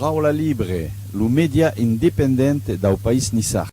Paula Libre, lo media independente do país Nissar.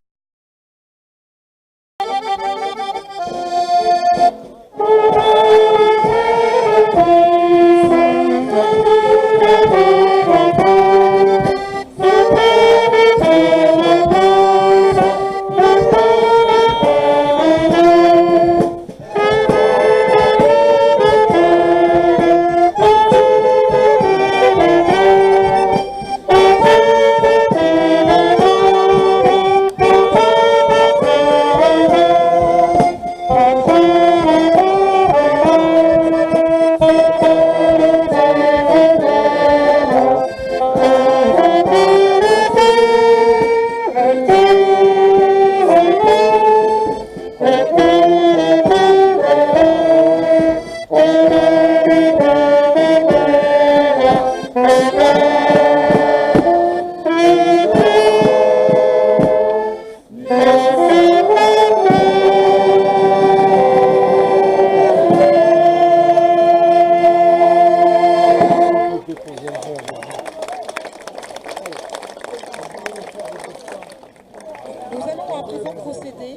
Nous allons à présent procéder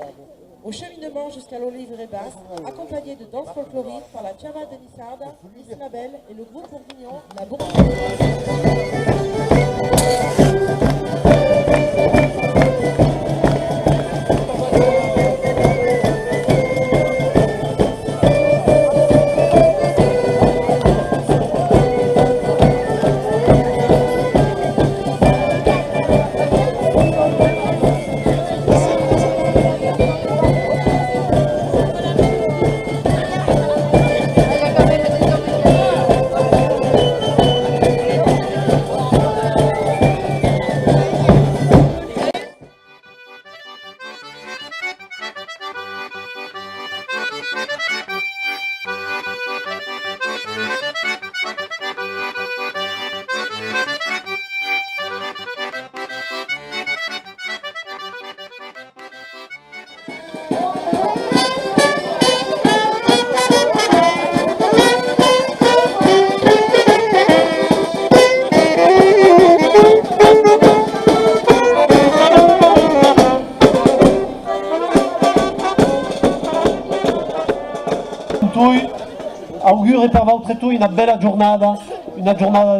au cheminement jusqu'à l'Olivier Basse, accompagné de danse folklorique par la Chama de Nissarda, Miss Label et le groupe bourguignon La Augure per vostre una bella giornata di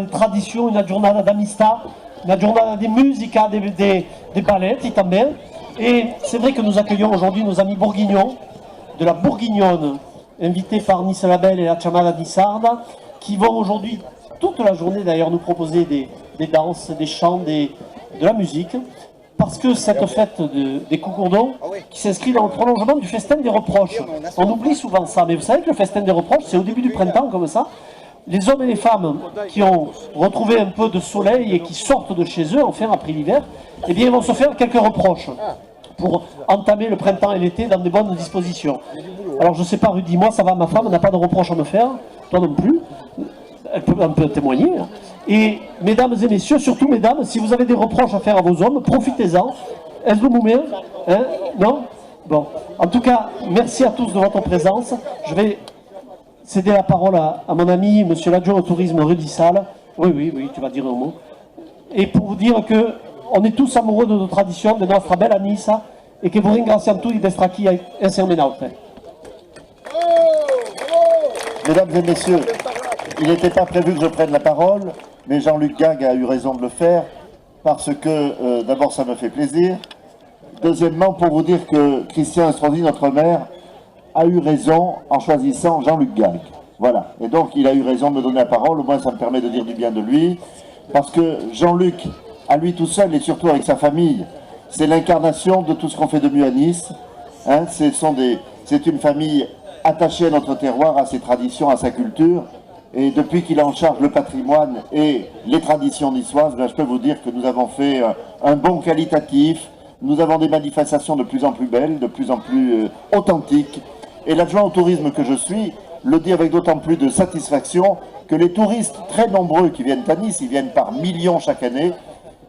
tradizione, una giornata d'amistà, una giornata de musica, des balletti també. Et c'est vrai que nous accueillons aujourd'hui nos amis bourguignons, de la Bourguignonne, invités par Nice Label et la Chamada di Sarda, qui vont aujourd'hui, toute la journée d'ailleurs, nous proposer des danses, des chants, de la musique. Parce que cette fête des Coucourdons, qui s'inscrit dans le prolongement du festin des reproches. On oublie souvent ça, mais vous savez que le festin des reproches, c'est au début du printemps, comme ça. Les hommes et les femmes qui ont retrouvé un peu de soleil et qui sortent de chez eux, enfin après l'hiver, eh bien ils vont se faire quelques reproches pour entamer le printemps et l'été dans de bonnes dispositions. Alors je ne sais pas, Rudy, moi ça va, ma femme n'a pas de reproches à me faire, toi non plus, elle peut témoigner. Et mesdames et messieurs, surtout mesdames, si vous avez des reproches à faire à vos hommes, profitez-en. Est-ce que vous m'aimez, hein? Non? Bon. En tout cas, merci à tous de votre présence. Je vais céder la parole à mon ami, monsieur l'adjoint au tourisme Rudy Sall. Oui, tu vas dire un mot. Et pour vous dire que on est tous amoureux de nos traditions, de notre belle Anissa, et que vous ringraziamo tutti d'être qui insieme inoltre. Mesdames et messieurs, il n'était pas prévu que je prenne la parole, mais Jean-Luc Gag a eu raison de le faire, parce que d'abord ça me fait plaisir. Deuxièmement, pour vous dire que Christian Estrosi, notre maire, a eu raison en choisissant Jean-Luc Gag. Voilà, et donc il a eu raison de me donner la parole, au moins ça me permet de dire du bien de lui, parce que Jean-Luc, à lui tout seul et surtout avec sa famille, c'est l'incarnation de tout ce qu'on fait de mieux à Nice. Hein, c'est une famille attachée à notre terroir, à ses traditions, à sa culture. Et depuis qu'il a en charge le patrimoine et les traditions niçoises, ben, je peux vous dire que nous avons fait un bond qualitatif. Nous avons des manifestations de plus en plus belles, de plus en plus authentiques. Et l'adjoint au tourisme que je suis le dit avec d'autant plus de satisfaction que les touristes très nombreux qui viennent à Nice, ils viennent par millions chaque année,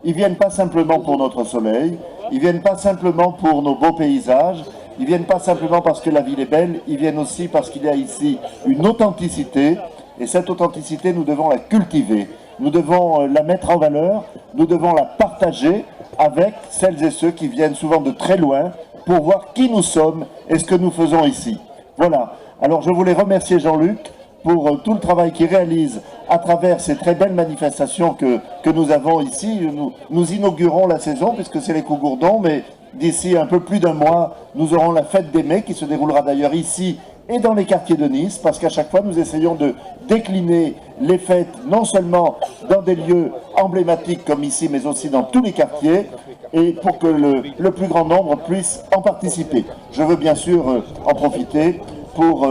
ils viennent pas simplement pour notre soleil, ils viennent pas simplement pour nos beaux paysages, ils viennent pas simplement parce que la ville est belle, ils viennent aussi parce qu'il y a ici une authenticité. Et cette authenticité, nous devons la cultiver. nous devons la mettre en valeur, nous devons la partager avec celles et ceux qui viennent souvent de très loin pour voir qui nous sommes et ce que nous faisons ici. Voilà. Alors je voulais remercier Jean-Luc pour tout le travail qu'il réalise à travers ces très belles manifestations que nous avons ici. Nous inaugurons la saison puisque c'est les Cougourdons, mais d'ici un peu plus d'un mois, nous aurons la fête des Mets qui se déroulera d'ailleurs ici et dans les quartiers de Nice, parce qu'à chaque fois nous essayons de décliner les fêtes non seulement dans des lieux emblématiques comme ici, mais aussi dans tous les quartiers, et pour que le plus grand nombre puisse en participer. Je veux bien sûr en profiter pour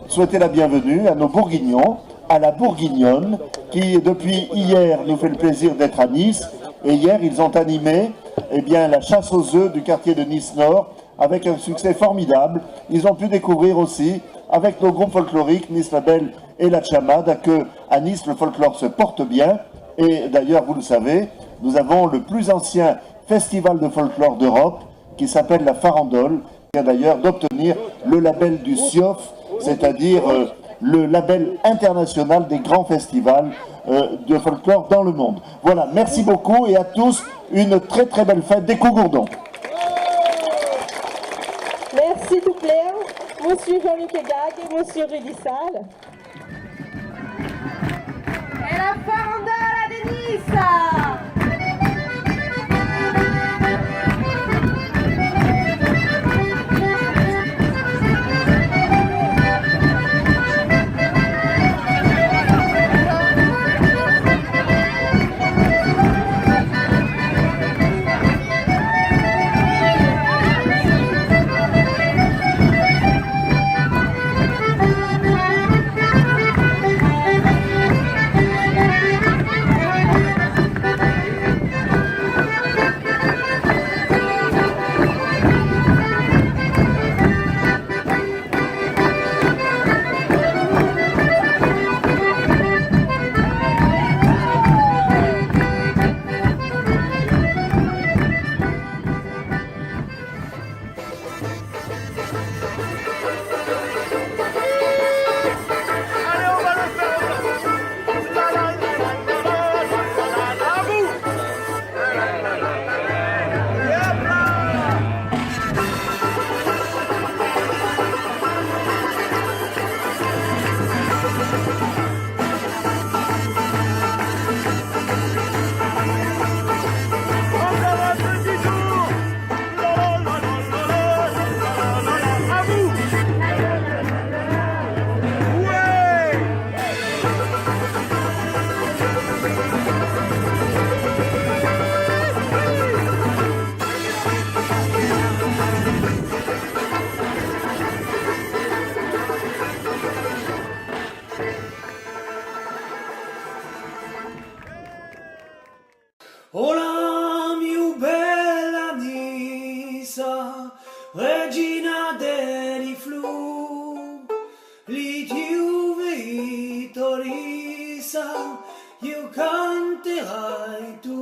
souhaiter la bienvenue à nos Bourguignons, à la Bourguignonne, qui depuis hier nous fait le plaisir d'être à Nice, et hier ils ont animé la chasse aux œufs du quartier de Nice-Nord, avec un succès formidable. Ils ont pu découvrir aussi, avec nos groupes folkloriques, Nice la Belle et la Chamade, que à Nice, le folklore se porte bien. Et d'ailleurs, vous le savez, nous avons le plus ancien festival de folklore d'Europe, qui s'appelle la Farandole, qui a d'ailleurs d'obtenir le label du CIOF, c'est-à-dire le label international des grands festivals de folklore dans le monde. Voilà, merci beaucoup et à tous, une très très belle fête des Cougourdons. Merci tout clair, Monsieur Jean-Luc Egag et Monsieur Rudy Salle. Et la farandole à Nice. Oh la mia bella Nisa, regina dei flu, li tiu vitorisa, io canterai tu.